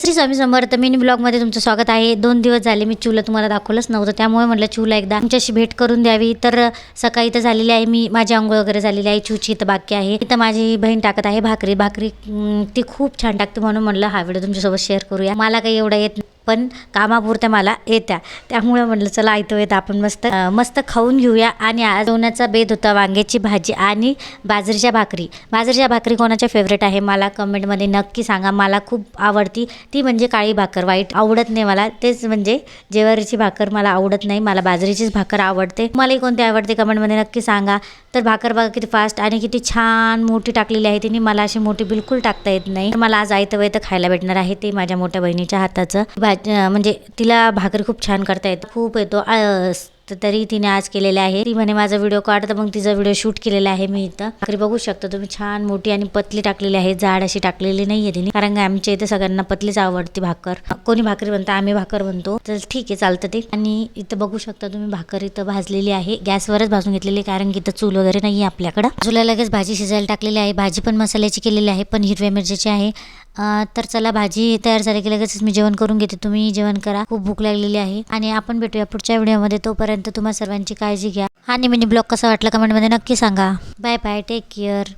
Shri Swami Samarth. Mini ब्लॉगमध्ये तुमचं स्वागत आहे. 2 दिवस झाले मी चिवला तुम्हाला दाखवलंच नव्हतं, त्यामुळे म्हटलं चिवला एकदा तुमच्याशी भेट करून द्यावी. तर सकाळी तर झालेली आहे, मी माझी अंघोळ वगैरे झालेली आहे. चिवची इथं बाकी आहे. इथं माझी बहीण टाकत आहे भाकरी ती खूप छान टाकते, म्हणून म्हटलं हा व्हिडिओ तुमच्यासोबत शेअर करूया. मला काही एवढं येत नाही, पण कामापुरत्या मला येत्या, त्यामुळे म्हटलं चला ऐकतो येतं आपण मस्त खाऊन घेऊया. आणि आज जेवणाचा बेत होता वांग्याची भाजी आणि बाजरीच्या भाकरी कोणाच्या फेवरेट आहे मला कमेंटमध्ये नक्की सांगा. मला खूप आवडती ती म्हणजे काळी भाकर, वाईट आवडत नाही मला. तेच म्हणजे ज्वारीची भाकर मला आवडत नाही, मला बाजरीचीच भाकर आवडते. मलाही कोणती आवडते कमेंटमध्ये नक्की सांगा. तर भाकर बघा किती फास्ट आणि किती छान मोठी टाकलेली आहे तिने. मला अशी मोठी बिलकुल टाकता येत नाही. मला आज आयतं खायला भेटणार आहे ते माझ्या मोठ्या बहिणीच्या हाताचं. म्हणजे तिला भाकरी खूप छान करता येते, खूप येतो. तरी तिने आज केलेले आहे. ती म्हणे माझा व्हिडिओ काढ, तर मग तिचा व्हिडिओ शूट केलेला आहे मी. इथं भाकरी बघू शकता तुम्ही, छान मोठी आणि पतली टाकलेली आहे, जाड अशी टाकलेली नाहीये तिने, कारण की आमच्या इथे सगळ्यांना पतलीच आवडते भाकर. कोणी भाकरी म्हणतं, आम्ही भाकर म्हणतो, तर ठीक आहे चालतं ते. आणि इथं बघू शकता तुम्ही भाकर इथं भाजलेली आहे, गॅसवरच भाजून घेतलेली, कारण की इथं चूल वगैरे नाहीये आपल्याकडं. चुला लगेच भाजी शिजायला टाकलेली आहे. भाजी पण मसाल्याची केलेली आहे, पण हिरव्या मिरचीची आहे. तर चला भाजी तयार झाली की लगेच मी जेवण करून घेते. तुम्ही जेवण करा, खूप भूक लागलेली आहे. आणि आपण भेटूया पुढच्या व्हिडिओमध्ये. तोपर्यंत तुम्हा सर्वांची काळजी घ्या. आणि मिनी ब्लॉग कसा वाटला कमेंटमध्ये नक्की सांगा. Bye bye, take care.